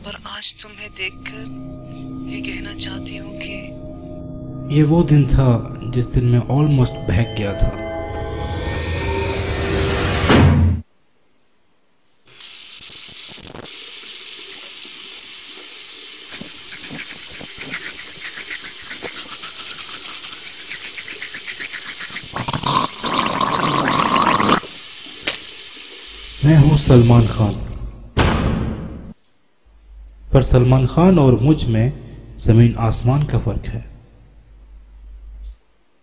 पर आज तुम्हें देखकर ये कहना चाहती हूँ कि ये वो दिन था जिस दिन मैं ऑलमोस्ट बहक गया था। मैं हूँ सलमान खान, पर सलमान खान और मुझ में जमीन आसमान का फर्क है।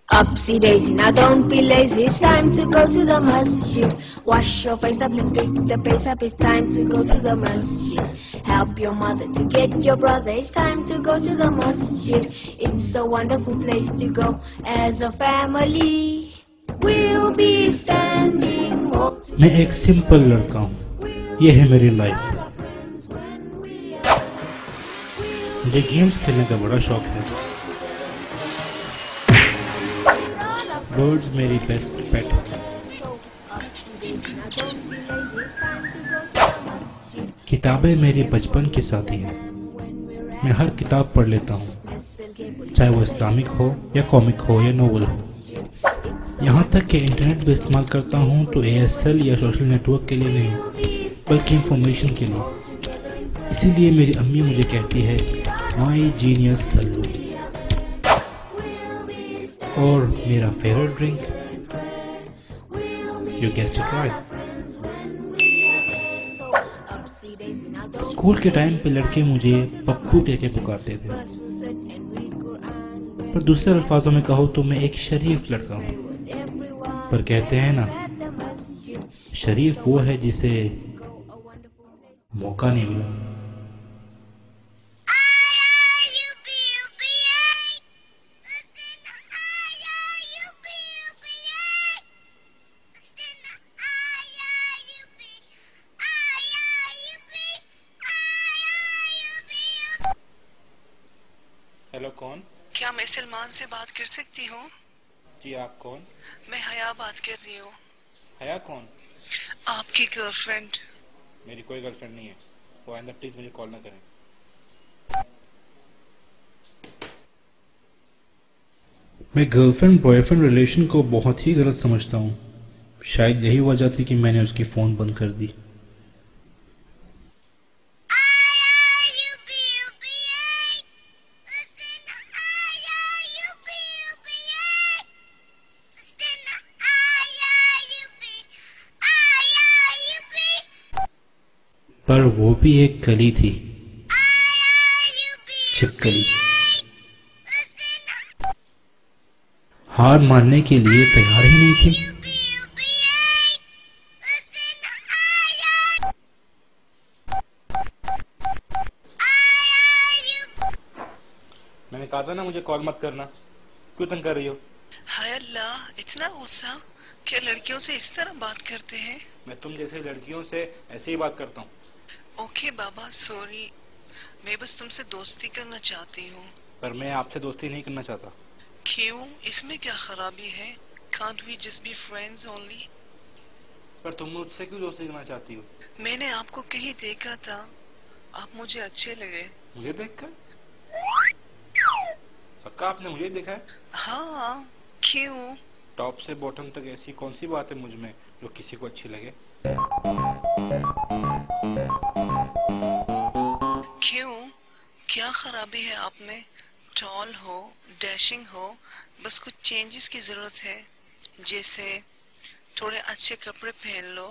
Upsy daisy, now don't be lazy. It's time to go to the masjid. Wash your face up, let's pick the pace up. It's time to go to the masjid. Help your mother to get your brother. It's time to go to the masjid. It's a wonderful place to go as a family. We'll be standing. मैं एक simple लड़का हूँ, ये है मेरी life. मुझे games खेलने का बड़ा शौक है। बर्ड्स मेरी बेस्ट पेट है। किताबें मेरी बचपन की साथी हैं। मैं हर किताब पढ़ लेता हूँ, चाहे वो इस्लामिक हो या कॉमिक हो या नोवेल हो। यहाँ तक कि इंटरनेट भी इस्तेमाल करता हूँ तो ASL या सोशल नेटवर्क के लिए नहीं, बल्कि इंफॉर्मेशन के लिए। इसीलिए मेरी अम्मी मुझे कहती है माई जीनियस सल्लू। और मेरा favourite drink, you guessed it right, school के टाइम पे लड़के मुझे पप्पू कह के पुकारते थे, पर दूसरे अल्फाजों में कहो तो मैं एक शरीफ लड़का हूँ। पर कहते हैं ना, शरीफ वो है जिसे मौका नहीं मिला। हेलो, कौन? क्या मैं सलमान से बात कर सकती हूँ? जी, आप कौन? मैं हया बात कर रही हूँ। हया कौन? आपकी गर्लफ्रेंड। मेरी कोई गर्लफ्रेंड नहीं है, वो आइंदा प्लीज मुझे कॉल ना करें। मैं गर्लफ्रेंड बॉयफ्रेंड रिलेशन को बहुत ही गलत समझता हूँ। शायद यही वजह थी कि मैंने उसकी फ़ोन बंद कर दी। पर वो भी एक कली थी, छिपकली। हार मानने के लिए तैयार ही नहीं थी। मैंने कहा था ना मुझे कॉल मत करना, क्यों तंग कर रही हो? हाय अल्लाह, इतना गुस्सा? क्या लड़कियों से इस तरह बात करते हैं? मैं तुम जैसे लड़कियों से ऐसे ही बात करता हूँ। ओके बाबा, सॉरी। मैं बस तुमसे दोस्ती करना चाहती हूँ। पर मैं आपसे दोस्ती नहीं करना चाहता। क्यों? इसमें क्या खराबी है? Can't we just be friends only? पर तुम मुझसे क्यों दोस्ती करना चाहती हो? मैंने आपको कहीं देखा था, आप मुझे अच्छे लगे। मुझे देखकर? पक्का आपने मुझे देखा है? हाँ, क्यों? टॉप से बॉटम तक ऐसी कौन सी बात है मुझ में जो किसी को अच्छी लगे? क्यों? क्या खराबी है आप में? टॉल हो, डैशिंग हो, बस कुछ चेंजेस की जरूरत है, जैसे थोड़े अच्छे कपड़े पहन लो।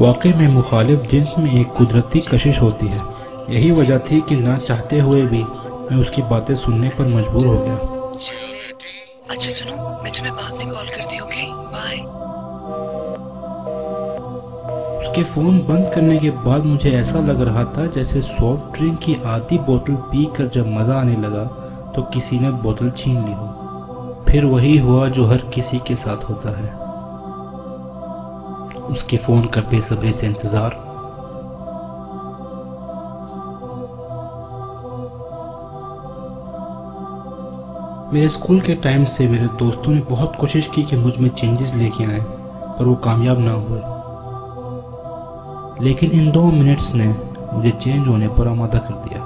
वाकई में मुखालिफ जिन्स में एक कुदरती कशिश होती है। यही वजह थी कि ना चाहते हुए भी मैं उसकी बातें सुनने पर मजबूर हो गया। अच्छा सुनो, मैं तुम्हें बाद में कॉल करती हूँ, ओके? बाय। उसके फोन बंद करने के बाद मुझे ऐसा लग रहा था जैसे सॉफ्ट ड्रिंक की आधी बोतल पीकर जब मजा आने लगा तो किसी ने बोतल छीन ली हो। फिर वही हुआ जो हर किसी के साथ होता है, उसके फोन का बेसब्री से इंतजार। मेरे स्कूल के टाइम से मेरे दोस्तों ने बहुत कोशिश की कि मुझ में चेंजेस लेके आए, पर वो कामयाब ना हुए। लेकिन इन 2 मिनट्स ने मुझे चेंज होने पर आमादा कर दिया।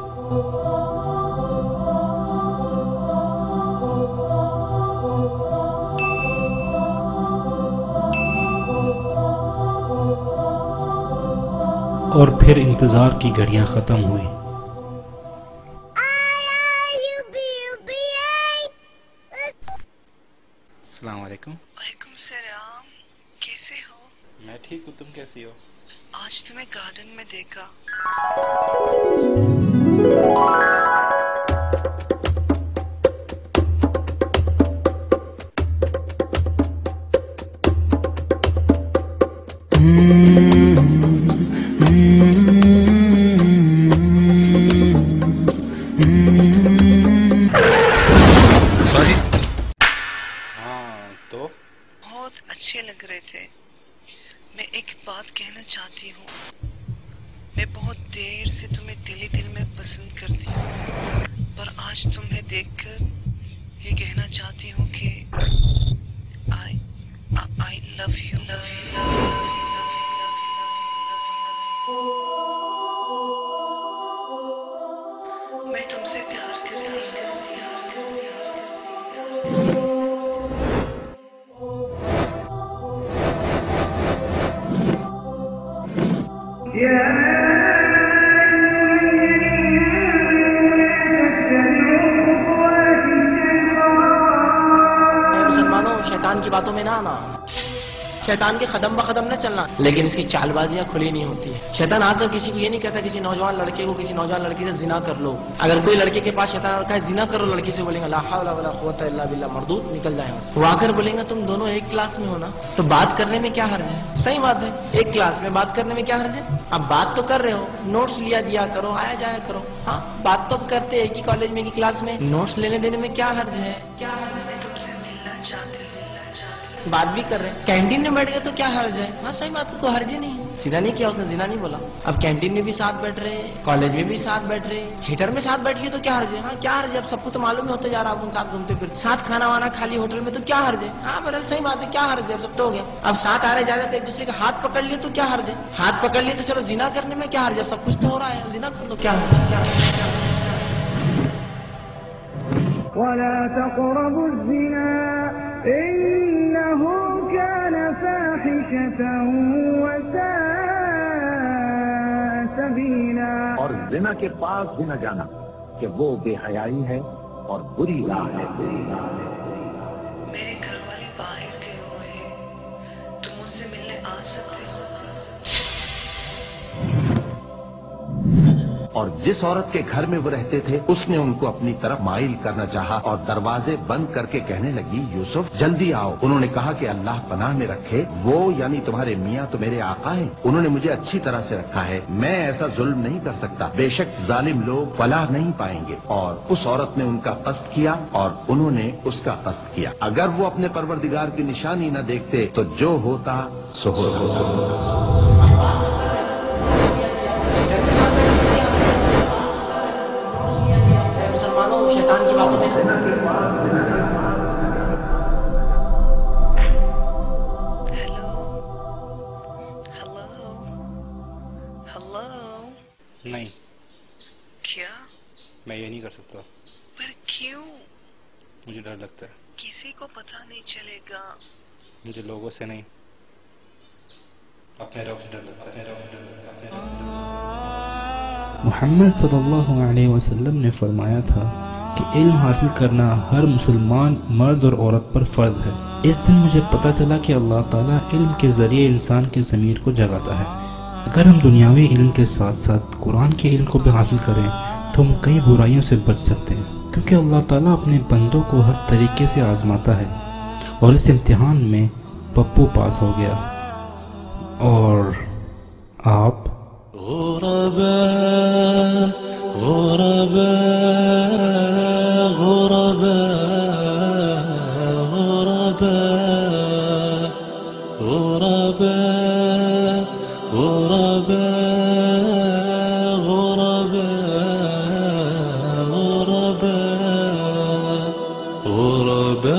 और फिर इंतजार की घड़ियां खत्म हुई। अस्सलाम वालेकुम। वालेकुम सलाम, कैसे हो? मैं ठीक हूँ, तुम कैसी हो? आज तुम्हें गार्डन में देखा। सॉरी। हाँ तो बहुत अच्छे लग रहे थे। मैं एक बात कहना चाहती हूँ, मैं बहुत देर से तुम्हें दिली दिल में पसंद करती हूँ, पर आज तुम्हें देखकर ये कहना चाहती हूँ कि I love you, love you, love you, love you, love you, love you। मैं तुमसे प्यार करती हूँ। मुसलमानों, शैतान की बातों में ना आना, शैतान के कदम ब कदम न चलना, लेकिन इसकी चालबाजियां खुली नहीं होती है। शैतान आकर किसी को ये नहीं कहता किसी नौजवान लड़के को किसी नौजवान लड़की से जिना कर लो। अगर कोई लड़के के पास शैतान रखा है जिना करो लड़की से, बोलेंगे ला हौला वला कुव्वता इल्ला बिल्लाह, मरदूद निकल जाए वहां से। वो आकर बोलेंगे तुम दोनों एक क्लास में हो ना, तो बात करने में क्या हर्ज है? सही बात है, एक क्लास में बात करने में क्या हर्ज है? अब बात तो कर रहे हो, नोट्स लिया दिया करो, आया जाया करो। हाँ, बात तो करते एक ही कॉलेज में, एक ही क्लास में, नोट्स लेने देने में क्या हर्ज है? क्या हर्ज है? मैं तुमसे मिलना चाहती हूँ। बात भी कर रहे हैं, कैंटीन में बैठ गए तो क्या हर्ज है? हाँ सही बात है, कोई हर्ज ही नहीं है। जिना नहीं किया उसने, जिना नहीं बोला। अब कैंटीन में भी साथ बैठ रहे, कॉलेज में भी साथ बैठ रहे, थिएटर में साथ बैठ गए तो क्या हर्ज है? हाँ क्या हर्ज है? अब सबको तो मालूम ही होते जा रहा है, साथ घूमते फिर साथ खाना वाना खाली होटल में तो क्या हर्ज है? हाँ बरल सही बात है, क्या हर्ज है? अब सब तो हो गया। अब साथ आ रहे जा रहे तो एक दूसरे का हाथ पकड़ लिए तो क्या हर्ज है? हाथ पकड़ लिए तो चलो जिना करने में क्या हर्ज है? सब कुछ तो हो रहा है, जिना कर लो, क्या हर्ज है? वला तक़रबु ज़िना इन्नहु कान फ़ाहिशतन व साअ सबीला। और ज़िना के पास भी न जाना कि वो बेहयाई है और बुरी राह है। मेरे घर वाले बाहर गए हुए हैं, तुम मुझसे मिलने आ सकते हो? और जिस औरत के घर में वो रहते थे उसने उनको अपनी तरफ माइल करना चाहा और दरवाजे बंद करके कहने लगी यूसुफ जल्दी आओ। उन्होंने कहा कि अल्लाह पनाह में रखे, वो यानी तुम्हारे मियाँ तो मेरे आका हैं, उन्होंने मुझे अच्छी तरह से रखा है, मैं ऐसा जुल्म नहीं कर सकता, बेशक जालिम लोग फलाह नहीं पाएंगे। और उस औरत ने उनका कस्द किया और उन्होंने उसका कस्द किया। अगर वो अपने परवरदिगार की निशानी न देखते तो जो होता सो होता। मुसलमानों, शैतान की बातों में हेलो हेलो हेलो। नहीं, क्या? मैं ये नहीं कर सकता, पर क्यों? मुझे डर लगता है। किसी को पता नहीं चलेगा। मुझे लोगों से नहीं, अपने रब से डर लगता है। मोहम्मद सल्लल्लाहु अलैहि वसल्लम ने फरमाया था कि इल्म हासिल करना हर मुसलमान मर्द और औरत पर फ़र्ज है। इस दिन मुझे पता चला कि अल्लाह ताला इल्म के ज़रिए इंसान के ज़मीर को जगाता है। अगर हम दुनियावी इल्म के साथ साथ कुरान के इल्म को भी हासिल करें तो हम कई बुराइयों से बच सकते हैं, क्योंकि अल्लाह ताला अपने बंदों को हर तरीके से आजमाता है। और इस इम्तिहान में पप्पू पास हो गया और आप गुरबा गुरबा गुरबा गुरबा गुरबा गुरबा गुरबा गुरबा गुरबा